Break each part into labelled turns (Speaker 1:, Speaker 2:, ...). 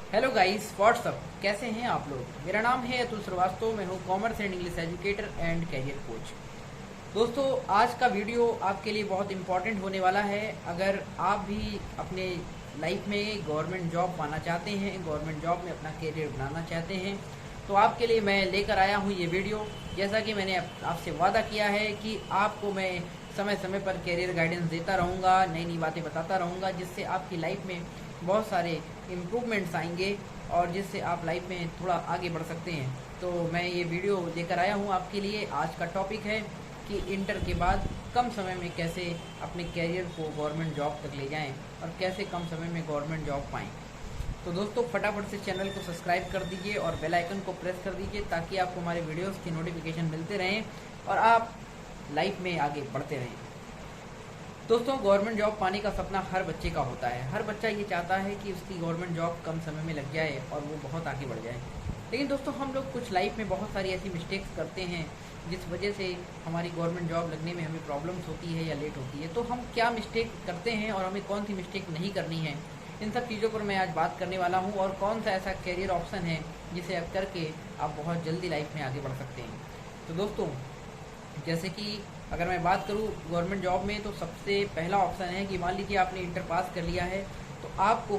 Speaker 1: Hello guys, WhatsApp, कैसे हैं आप लोग। मेरा नाम है अतुल श्रीवास्तव। मैं हूं commerce and English educator and career coach. दोस्तों, आज का वीडियो आपके लिए बहुत इंपॉर्टेंट होने वाला है। अगर आप भी अपने लाइफ में गवर्नमेंट जॉब पाना चाहते हैं, गवर्नमेंट जॉब में अपना कैरियर बनाना चाहते हैं, तो आपके लिए मैं लेकर आया हूं ये वीडियो। जैसा कि मैंने आपसे वादा किया है कि आपको मैं समय समय पर कैरियर गाइडेंस देता रहूँगा, नई नई बातें बताता रहूँगा, जिससे आपकी लाइफ में बहुत सारे इम्प्रूवमेंट्स आएंगे और जिससे आप लाइफ में थोड़ा आगे बढ़ सकते हैं। तो मैं ये वीडियो लेकर आया हूँ आपके लिए। आज का टॉपिक है कि इंटर के बाद कम समय में कैसे अपने कैरियर को गवर्नमेंट जॉब तक ले जाएं और कैसे कम समय में गवर्नमेंट जॉब पाएं। तो दोस्तों, फटाफट से चैनल को सब्सक्राइब कर दीजिए और बेल आइकन को प्रेस कर दीजिए ताकि आपको हमारे वीडियोस की नोटिफिकेशन मिलते रहें और आप लाइफ में आगे बढ़ते रहें। दोस्तों, गवर्नमेंट जॉब पाने का सपना हर बच्चे का होता है। हर बच्चा ये चाहता है कि उसकी गवर्नमेंट जॉब कम समय में लग जाए और वो बहुत आगे बढ़ जाए। लेकिन दोस्तों, हम लोग कुछ लाइफ में बहुत सारी ऐसी मिस्टेक्स करते हैं जिस वजह से हमारी गवर्नमेंट जॉब लगने में हमें प्रॉब्लम्स होती है या लेट होती है। तो हम क्या मिस्टेक करते हैं और हमें कौन सी मिस्टेक नहीं करनी है, इन सब चीज़ों पर मैं आज बात करने वाला हूँ। और कौन सा ऐसा कैरियर ऑप्शन है जिसे आप करके आप बहुत जल्दी लाइफ में आगे बढ़ सकते हैं। तो दोस्तों, जैसे कि अगर मैं बात करूँ गवर्नमेंट जॉब में, तो सबसे पहला ऑप्शन है कि मान लीजिए आपने इंटर पास कर लिया है, तो आपको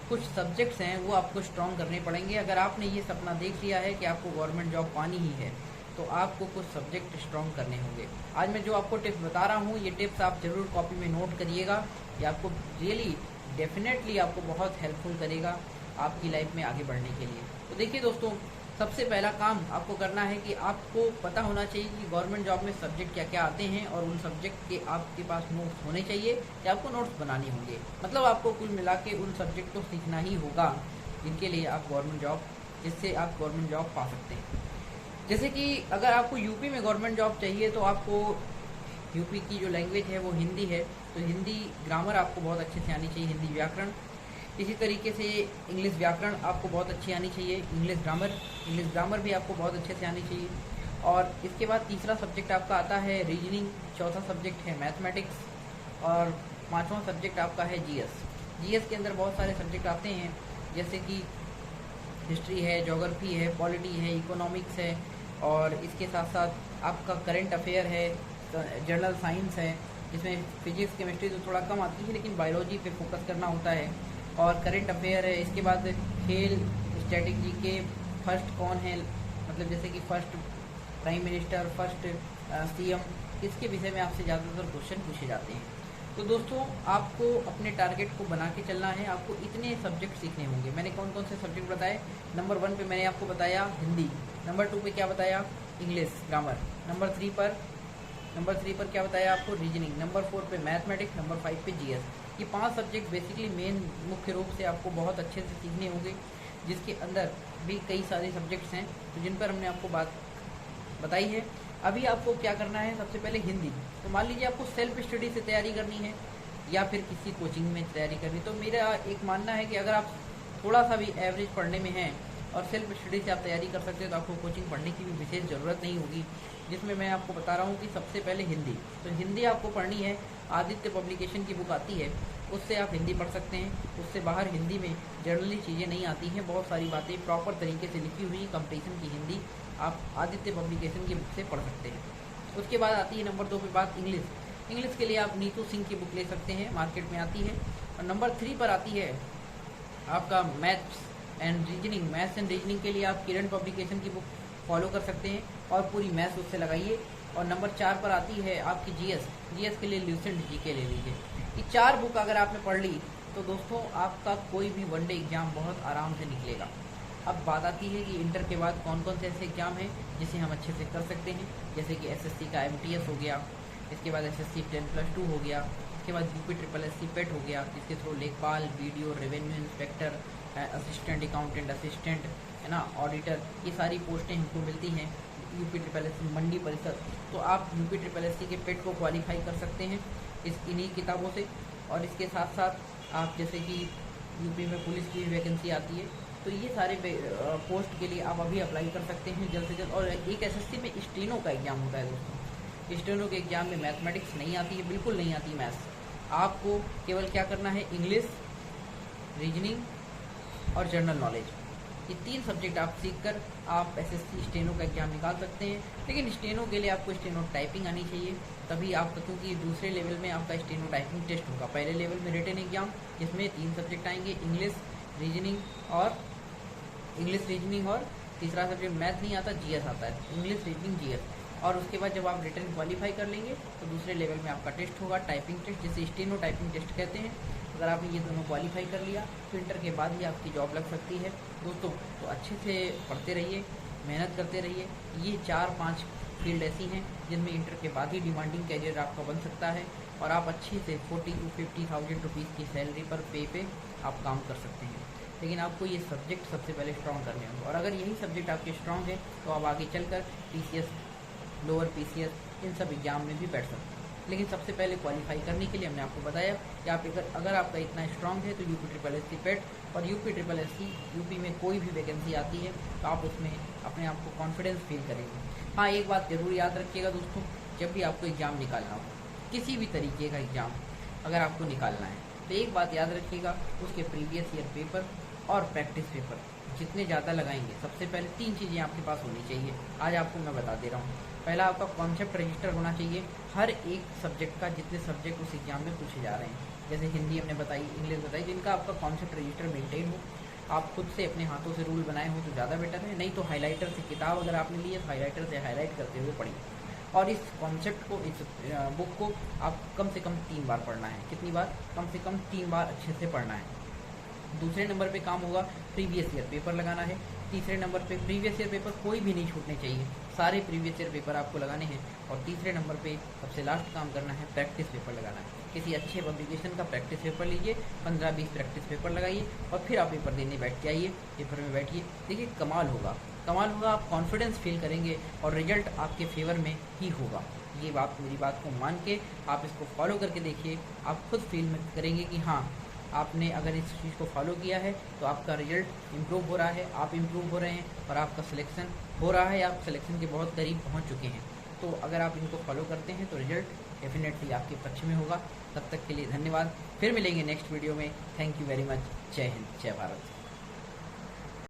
Speaker 1: कुछ सब्जेक्ट्स हैं वो आपको स्ट्रॉन्ग करने पड़ेंगे। अगर आपने ये सपना देख लिया है कि आपको गवर्नमेंट जॉब पानी ही है, तो आपको कुछ सब्जेक्ट स्ट्रॉन्ग करने होंगे। आज मैं जो आपको टिप्स बता रहा हूँ, ये टिप्स आप ज़रूर कॉपी में नोट करिएगा। ये आपको रियली डेफिनेटली आपको बहुत हेल्पफुल करेगा आपकी लाइफ में आगे बढ़ने के लिए। तो देखिए दोस्तों, सबसे पहला काम आपको करना है कि आपको पता होना चाहिए कि गवर्नमेंट जॉब में सब्जेक्ट क्या क्या आते हैं, और उन सब्जेक्ट के आपके पास नोट्स होने चाहिए या आपको नोट्स बनाने होंगे। मतलब आपको कुल मिला के उन सब्जेक्ट को सीखना ही होगा जिनके लिए आप गवर्नमेंट जॉब जिससे आप गवर्नमेंट जॉब पा सकते हैं। जैसे कि अगर आपको यूपी में गवर्नमेंट जॉब चाहिए, तो आपको यूपी की जो लैंग्वेज है वो हिंदी है, तो हिंदी ग्रामर आपको बहुत अच्छे से आनी चाहिए, हिंदी व्याकरण। इसी तरीके से इंग्लिश व्याकरण आपको बहुत अच्छी आनी चाहिए, इंग्लिश ग्रामर भी आपको बहुत अच्छे से आनी चाहिए। और इसके बाद तीसरा सब्जेक्ट आपका आता है रीजनिंग, चौथा सब्जेक्ट है मैथमेटिक्स और पांचवा सब्जेक्ट आपका है जीएस के अंदर बहुत सारे सब्जेक्ट आते हैं, जैसे कि हिस्ट्री है, ज्योग्राफी है, पॉलिटी है, इकोनॉमिक्स है, और इसके साथ साथ आपका करंट अफेयर है, जनरल साइंस है, जिसमें फिजिक्स केमिस्ट्री तो थोड़ा कम आती है लेकिन बायोलॉजी पे फोकस करना होता है, और करंट अफेयर है। इसके बाद खेल स्ट्रेटजी के फर्स्ट कौन है, मतलब जैसे कि first prime minister, first CM, इसके विषय में आपसे ज़्यादातर क्वेश्चन पूछे जाते हैं। तो दोस्तों, आपको अपने टारगेट को बना के चलना है। आपको इतने सब्जेक्ट सीखने होंगे। मैंने कौन कौन से सब्जेक्ट बताए। नंबर 1 पे मैंने आपको बताया हिंदी, नंबर 2 पे क्या बताया, इंग्लिश ग्रामर, नंबर 3 पर क्या बताया आपको, रीजनिंग, नंबर 4 पे मैथमेटिक्स, नंबर 5 पे जीएस। ये 5 सब्जेक्ट बेसिकली मेन मुख्य रूप से आपको बहुत अच्छे से सीखने होंगे, जिसके अंदर भी कई सारे सब्जेक्ट्स हैं तो जिन पर हमने आपको बात बताई है। अभी आपको क्या करना है, सबसे पहले हिंदी। तो मान लीजिए आपको सेल्फ स्टडी से तैयारी करनी है या फिर किसी कोचिंग में तैयारी करनी, तो मेरा एक मानना है कि अगर आप थोड़ा सा भी एवरेज पढ़ने में हैं और सेल्फ स्टडी से आप तैयारी कर सकते हैं, तो आपको कोचिंग पढ़ने की भी विशेष ज़रूरत नहीं होगी। जिसमें मैं आपको बता रहा हूँ कि सबसे पहले हिंदी, तो हिंदी आपको पढ़नी है। आदित्य पब्लिकेशन की बुक आती है, उससे आप हिंदी पढ़ सकते हैं। उससे बाहर हिंदी में जनरली चीज़ें नहीं आती हैं, बहुत सारी बातें प्रॉपर तरीके से लिखी हुई कंपटीशन की हिंदी आप आदित्य पब्लिकेशन की बुक से पढ़ सकते हैं। उसके बाद आती है नंबर 2 पे बात इंग्लिश के लिए आप नीतू सिंह की बुक ले सकते हैं, मार्केट में आती है। और नंबर 3 पर आती है आपका मैथ्स एंड रीजनिंग के लिए आप किरण पब्लिकेशन की बुक फॉलो कर सकते हैं और पूरी मैथ्स उससे लगाइए। और नंबर 4 पर आती है आपकी जीएस के लिए ल्यूसेंट जीके ले लीजिए। ये 4 बुक अगर आपने पढ़ ली, तो दोस्तों आपका कोई भी वनडे एग्जाम बहुत आराम से निकलेगा। अब बात आती है कि इंटर के बाद कौन कौन से ऐसे एग्जाम हैं जिसे हम अच्छे से कर सकते हैं, जैसे कि एसएससी का एमटीएस हो गया, इसके बाद एसएससी 10+2 हो गया, इसके बाद यूपी SSSC पेट हो गया, जिसके थ्रू लेखपाल, video, revenue inspector, assistant accountant, assistant है ना, ऑडिटर, ये सारी पोस्टें हमको मिलती हैं यूपी SSSC मंडी परिषद। तो आप यूपी SSSC के पेट को क्वालिफाई कर सकते हैं इन्हीं किताबों से। और इसके साथ साथ आप जैसे कि यूपी में पुलिस की वैकेंसी आती है, तो ये सारे पोस्ट के लिए आप अभी अप्लाई कर सकते हैं जल्द से जल्द। और एक एसएससी में स्टेनो का एग्जाम होता है दोस्तों। स्टेनो के एग्जाम में मैथमेटिक्स नहीं आती है, बिल्कुल नहीं आती मैथ्स। आपको केवल क्या करना है, इंग्लिश, रीजनिंग और जनरल नॉलेज। ये 3 सब्जेक्ट आप सीखकर आप एसएससी स्टेनो का एग्ज़ाम निकाल सकते हैं। लेकिन स्टेनो के लिए आपको स्टेनो टाइपिंग आनी चाहिए, तभी आपका, क्योंकि दूसरे लेवल में आपका स्टेनो टाइपिंग टेस्ट होगा। पहले लेवल में रिटन एग्जाम, जिसमें 3 सब्जेक्ट आएंगे, इंग्लिश रीजनिंग और तीसरा सब्जेक्ट मैथ नहीं आता, जीएस आता है, इंग्लिश रीजनिंग जीएस। और उसके बाद जब आप रिटन क्वालिफाई कर लेंगे तो दूसरे लेवल में आपका टेस्ट होगा, टाइपिंग टेस्ट, जिसे स्टेनो टाइपिंग टेस्ट कहते हैं। अगर आपने ये दोनों क्वालिफाई कर लिया तो इंटर के बाद ही आपकी जॉब लग सकती है दोस्तों। तो अच्छे से पढ़ते रहिए, मेहनत करते रहिए। ये 4-5 फील्ड ऐसी हैं जिनमें इंटर के बाद ही डिमांडिंग कैरियर आपका बन सकता है और आप अच्छे से 40 to 50,000 रुपीज़ की सैलरी पर पे आप काम कर सकते हैं। लेकिन आपको ये सब्जेक्ट सबसे पहले स्ट्रॉन्ग करने होंगे, और अगर यही सब्जेक्ट आपके स्ट्रॉन्ग है तो आप आगे चलकर पीसीएस, लोअर पीसीएस, इन सब एग्जाम में भी बैठ सकते हैं। लेकिन सबसे पहले क्वालिफाई करने के लिए हमने आपको बताया कि आप अगर आपका इतना स्ट्रॉन्ग है तो UP पेट और यूपी में कोई भी वैकेंसी आती है तो आप उसमें अपने आप को कॉन्फिडेंस फील करेंगे। हाँ, एक बात जरूर याद रखिएगा दोस्तों, जब भी आपको एग्ज़ाम निकालना हो, किसी भी तरीके का एग्ज़ाम अगर आपको निकालना है, तो एक बात याद रखिएगा, उसके प्रीवियस ईयर पेपर और प्रैक्टिस पेपर जितने ज़्यादा लगाएंगे, सबसे पहले 3 चीज़ें आपके पास होनी चाहिए। आज आपको मैं बता दे रहा हूँ। पहला, आपका कॉन्सेप्ट रजिस्टर होना चाहिए, हर एक सब्जेक्ट का, जितने सब्जेक्ट उस एग्जाम में पूछे जा रहे हैं। जैसे हिंदी हमने बताई, इंग्लिश बताई, जिनका आपका कॉन्सेप्ट रजिस्टर मेंटेन हो। आप खुद से अपने हाथों से रूल बनाए हो तो ज़्यादा बेटर है, नहीं तो हाइलाइटर से, किताब अगर आपने ली है तो हाइलाइटर से हाईलाइट करते हुए पढ़िए। और इस कॉन्सेप्ट को, इस बुक को आप कम से कम 3 बार पढ़ना है। कितनी बार? कम से कम 3 बार अच्छे से पढ़ना है। दूसरे नंबर पे काम होगा प्रीवियस ईयर पेपर लगाना है। तीसरे नंबर पे प्रीवियस ईयर पेपर कोई भी नहीं छूटने चाहिए, सारे प्रीवियस ईयर पेपर आपको लगाने हैं। और तीसरे नंबर पे सबसे लास्ट काम करना है, प्रैक्टिस पेपर लगाना है। किसी अच्छे पब्लिकेशन का प्रैक्टिस पेपर लीजिए, 15-20 प्रैक्टिस पेपर लगाइए और फिर आप पेपर देने बैठ जाइए। पेपर में बैठिए, देखिए कमाल होगा, आप कॉन्फिडेंस फील करेंगे और रिजल्ट आपके फेवर में ही होगा। ये बात, मेरी बात को मान के आप इसको फॉलो करके देखिए, आप खुद फील करेंगे कि हाँ, आपने अगर इस चीज़ को फॉलो किया है तो आपका रिजल्ट इम्प्रूव हो रहा है, आप इम्प्रूव हो रहे हैं और आपका सिलेक्शन हो रहा है, आप सिलेक्शन के बहुत करीब पहुंच चुके हैं। तो अगर आप इनको फॉलो करते हैं तो रिजल्ट डेफिनेटली आपके पक्ष में होगा। तब तक के लिए धन्यवाद, फिर मिलेंगे नेक्स्ट वीडियो में। Thank you very much. जय हिंद, जय भारत।